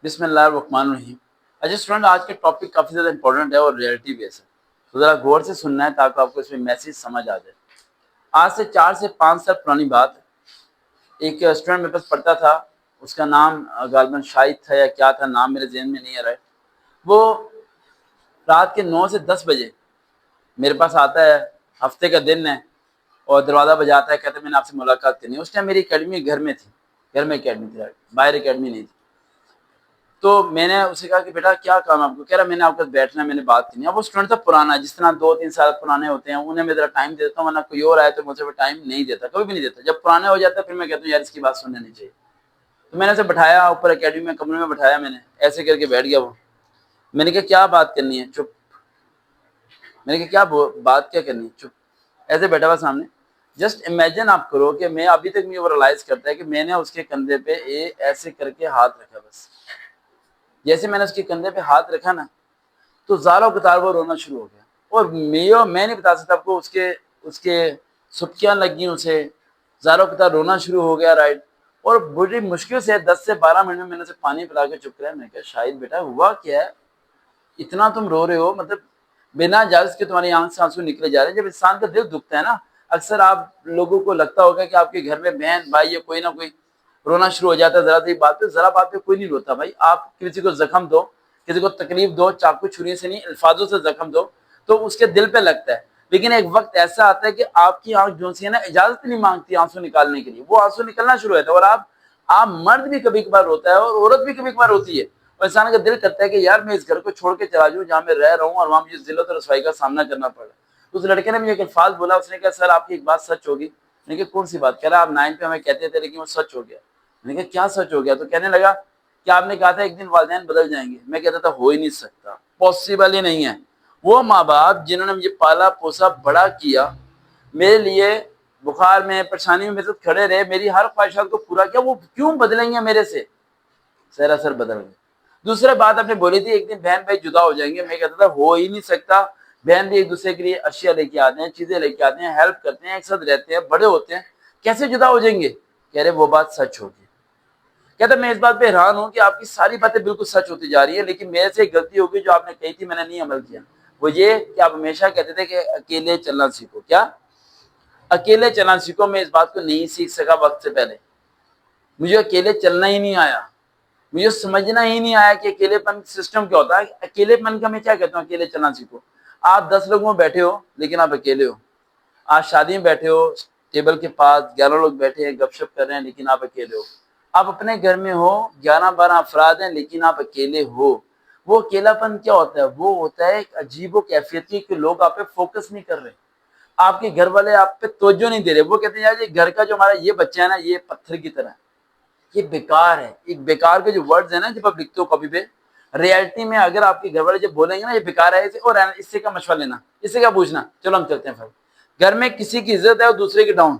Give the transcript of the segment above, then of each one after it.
بسم اللہ الرحمن الرحیم۔ اچھا اسٹوڈنٹ، آج کا ٹاپک کافی زیادہ امپورٹنٹ ہے اور ریئلٹی بیس ہے، تو ذرا غور سے سننا ہے تاکہ آپ کو اس میں میسیج سمجھ آ جائے۔ آج سے 4 سے 5 سال پرانی بات، ایک اسٹوڈنٹ میرے پاس پڑھتا تھا، اس کا نام غالباً شاہد تھا یا کیا تھا، نام میرے ذہن میں نہیں آ رہا ہے۔ وہ رات کے 9 سے 10 بجے میرے پاس آتا ہے، ہفتے کا دن ہے، اور دروازہ بجاتا ہے، کہتا ہے میں نے آپ سے ملاقات کرنی ہے۔ اس ٹائم میری اکیڈمی گھر میں تھی، گھر میں اکیڈمی تھی، باہر اکیڈمی نہیں تھی۔ تو میں نے اسے کہا کہ بیٹا کیا کام ہے آپ کو؟ کہہ رہا میں نے آپ کے ساتھ بیٹھنا ہے، میں نے بات کرنی ہے۔ اب وہ اسٹوڈنٹ تھا پرانا، جس طرح 2-3 سال پرانے ہوتے ہیں انہیں میں ذرا ٹائم دیتا ہوں، ورنہ کوئی اور آئے تو مجھے ٹائم نہیں دیتا، کبھی بھی نہیں دیتا۔ جب پرانے ہو جاتا ہے پھر میں کہتا ہوں یار اس کی بات سننی نہیں چاہیے۔ تو میں نے اسے بٹھایا اوپر اکیڈمی میں، کمرے میں بٹھایا، میں نے ایسے کر کے بیٹھ گیا وہ۔ میں نے کہا کیا بات کرنی ہے؟ چپ۔ میں نے کہا کیا بات کیا کرنی ہے؟ چپ۔ ایسے بیٹھا ہوا سامنے۔ جسٹ امیجن آپ کرو کہ میں ابھی تک مجھے ریلائز کرتا ہے کہ میں نے اس کے کندھے پہ ایسے کر کے ہاتھ رکھا، بس جیسے میں نے اس کے کندھے پہ ہاتھ رکھا نا تو زاروں قطار وہ رونا شروع ہو گیا۔ اور میں نہیں بتا سکتا آپ کو، اس کے سبکیاں لگ گئی اسے، زاروں قطار رونا شروع ہو گیا، رائٹ۔ اور بڑی مشکل سے 10 سے 12 منٹ میں نے اسے پانی پلا کے چپ کرایا۔ میں نے کہا شاہد بیٹا ہوا کیا ہے، اتنا تم رو رہے ہو؟ مطلب بنا اجازت کے تمہاری آنکھ سے آنسو نکلے جا رہے ہیں۔ جب انسان کا دل دکھتا ہے نا، اکثر آپ لوگوں کو لگتا ہوگا کہ آپ کے گھر میں بہن بھائی یا کوئی نہ کوئی رونا شروع ہو جاتا ہے ذرا بات پہ کوئی نہیں روتا بھائی۔ آپ کسی کو زخم دو، کسی کو تکلیف دو، چاقو چھری سے نہیں الفاظوں سے زخم دو تو اس کے دل پہ لگتا ہے، لیکن ایک وقت ایسا آتا ہے کہ آپ کی آنکھ جو سی ہے نا اجازت نہیں مانگتی آنسو نکالنے کے لیے، وہ آنسو نکلنا شروع ہوتا ہے۔ اور آپ مرد بھی کبھی کبھار روتا ہے اور عورت بھی کبھی کبھار روتی ہے، اور انسان کا دل کرتا ہے کہ یار میں اس گھر کو چھوڑ کے چلا جاؤں جہاں میں رہ رہا ہوں اور وہاں مجھے ذلت اور رسوائی کا سامنا کرنا پڑا۔ اس لڑکے نے مجھے ایک الفاظ بولا، اس نے کہا سر آپ کی ایک بات سچ ہوگی۔ میں نے کہا کون سی بات؟ کہہ رہا آپ 9 پہ ہمیں کہتے تھے لیکن وہ سچ ہو گیا۔ میں نے کہا کیا سچ ہو گیا؟ تو کہنے لگا کہ آپ نے کہا تھا ایک دن والدین بدل جائیں گے۔ میں کہتا تھا ہو ہی نہیں سکتا، پاسبل ہی نہیں ہے۔ وہ ماں باپ جنہوں نے مجھے پالا پوسا بڑا کیا، میرے لیے بخار میں پریشانی میں میرے ساتھ کھڑے رہے، میری ہر خواہشات کو پورا کیا، وہ کیوں بدلیں گے میرے سے؟ سراسر بدل گئے۔ دوسرا بات آپ نے بولی تھی ایک دن بہن بھائی جدا ہو جائیں گے۔ میں کہتا تھا ہو ہی نہیں سکتا، بہن بھی ایک دوسرے کے لیے اشیاء لے کے آتے ہیں، چیزیں لے کے آتے ہیں، ہیلپ کرتے ہیں، ایک ساتھ رہتے ہیں، بڑے ہوتے ہیں، کیسے جدا ہو جائیں گے؟ کہہ رہے وہ بات سچ ہوگی۔ کہتا میں اس بات پہ حیران ہوں کہ آپ کی ساری باتیں بالکل سچ ہوتی جا رہی ہے، لیکن میرے سے ایک غلطی ہوگی جو آپ نے کہی تھی میں نے نہیں عمل کیا۔ وہ یہ کہ آپ ہمیشہ کہتے تھے کہ اکیلے چلنا سیکھو۔ کیا اکیلے چلنا سیکھو؟ میں اس بات کو نہیں سیکھ سکا وقت سے پہلے، مجھے اکیلے چلنا ہی نہیں آیا، مجھے سمجھنا ہی نہیں آیا کہ اکیلے پن سسٹم کیا ہوتا ہے۔ اکیلے پن کا میں کیا کہتا ہوں؟ اکیلے چلنا سیکھو۔ آپ 10 لوگوں میں بیٹھے ہو لیکن آپ اکیلے ہو۔ آپ شادی میں بیٹھے ہو، ٹیبل کے پاس 11 لوگ بیٹھے ہیں، گپ شپ کر رہے ہیں، لیکن آپ اکیلے ہو۔ آپ اپنے گھر میں ہو، 11-12 افراد ہیں لیکن آپ اکیلے ہو۔ وہ اکیلا پن کیا ہوتا ہے؟ وہ ہوتا ہے ایک عجیب و کیفیتی کہ لوگ آپ پہ فوکس نہیں کر رہے، آپ کے گھر والے آپ پہ توجہ نہیں دے رہے۔ وہ کہتے ہیں یار یہ گھر کا جو ہمارا یہ بچہ ہے نا یہ پتھر کی طرح ہے، یہ بیکار ہے۔ ایک بیکار کے جو ورڈز ہیں نا جب آپ لکھتے ہو کاپی پہ، ریئلٹی میں اگر آپ کے گھر والے جب بولیں گے نا یہ بیکار ہے اور اس سے کیا مشورہ لینا، اس سے کیا پوچھنا، چلو ہم چلتے ہیں پھر۔ گھر میں کسی کی عزت ہے اور دوسرے کی ڈاؤن،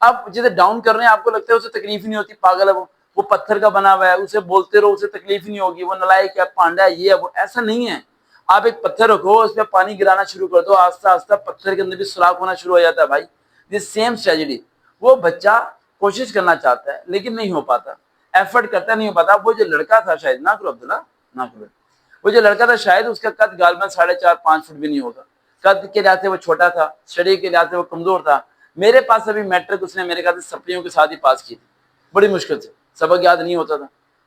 آپ جسے ڈاؤن کر رہے ہیں آپ کو لگتا ہے اسے تکلیف ہی نہیں ہوتی، پاگل ہے وہ پتھر کا بنا ہوا ہے، اسے بولتے رہو اسے تکلیف ہی نہیں ہوگی، وہ نلائق ہے، پانڈا ہے، یہ ہے وہ۔ ایسا نہیں ہے۔ آپ ایک پتھر رکھو، اس پہ پانی گرانا شروع کر دو، آہستہ آہستہ پتھر کے اندر بھی سوراخ ہونا شروع ہو جاتا ہے بھائی۔ This same strategy. وہ بچہ کوشش کرنا چاہتا ہے لیکن نہیں ہو پاتا، ایفرٹ کرتا نہیں ہو پاتا۔ وہ جو لڑکا تھا شاید، نہ کرو عبداللہ، نہ کرو، وہ جو لڑکا تھا شاید اس کا قد غالباً 4.5-5 فٹ بھی نہیں ہوگا۔ قد کے لحاظ سے وہ چھوٹا تھا، اسٹڈی کے لحاظ سے وہ کمزور تھا۔ میرے پاس ابھی میٹرک اس نے میرے خیال سے سپلیوں کے ساتھ ہی پاس کی تھی، بڑی مشکل سے، سبق یاد نہیں ہوتا تھا۔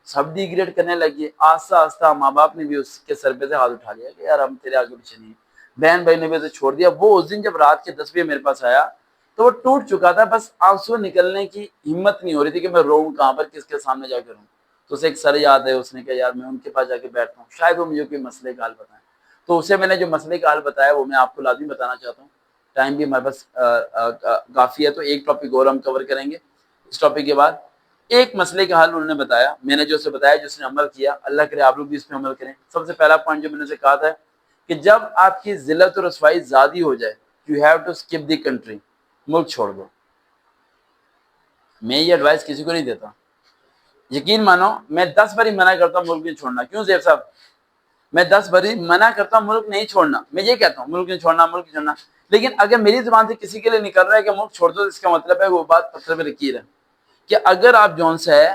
سب ڈی گریڈ کرنے لگی، آہستہ آہستہ ماں باپ نے بھی اس کے سر پہ سے ہاتھ اٹھا لیا کہ یار ہم تیرے آگے پیچھے نہیں ہیں، بہن بھائی نے بھی اسے چھوڑ دیا۔ وہ اس دن جب رات کے 10 بجے میرے پاس آیا تو وہ ٹوٹ چکا تھا، بس آنسو نکلنے کی ہمت نہیں ہو رہی تھی کہ میں روؤں کہاں پر، کس کے سامنے جا کے روؤں۔ تو اسے ایک سر یاد ہے، اس نے کہا یار میں ان کے پاس جا کے بیٹھتا ہوں، شاید وہ مجھے کوئی مسئلے کا حل بتائیں۔ تو اسے میں نے جو مسئلے کا حل بتایا وہ میں آپ کو لازمی بتانا چاہتا ہوں، ٹائم بھی ہمارے پاس کافی ہے، تو ایک ٹاپک اور ہم کور کریں گے اس ٹاپک کے بعد۔ ایک مسئلے کا حل انہوں نے بتایا، میں نے جو اسے بتایا، جس نے عمل کیا، اللہ کرے آپ لوگ بھی اس پہ عمل کریں۔ سب سے پہلا پوائنٹ جو میں نے اسے کہا تھا کہ جب آپ کی ذلت اور رسوائی زیادہ ہو جائے، you have to skip the country, ملک چھوڑ دو۔ میں یہ ایڈوائس کسی کو نہیں دیتا، یقین مانو میں 10 باری منع کرتا ہوں ملک نہیں چھوڑنا۔ کیوں زیب صاحب؟ میں 10 باری منع کرتا ہوں ملک نہیں چھوڑنا، میں یہ کہتا ہوں ملک نہیں چھوڑنا، ملک نہیں چھوڑنا، لیکن اگر میری زبان سے کسی کے لیے نکل رہا ہے کہ ملک چھوڑ دو، اس کا مطلب ہے وہ بات پتھر پہ لکیر ہے کہ اگر آپ جون سے ہے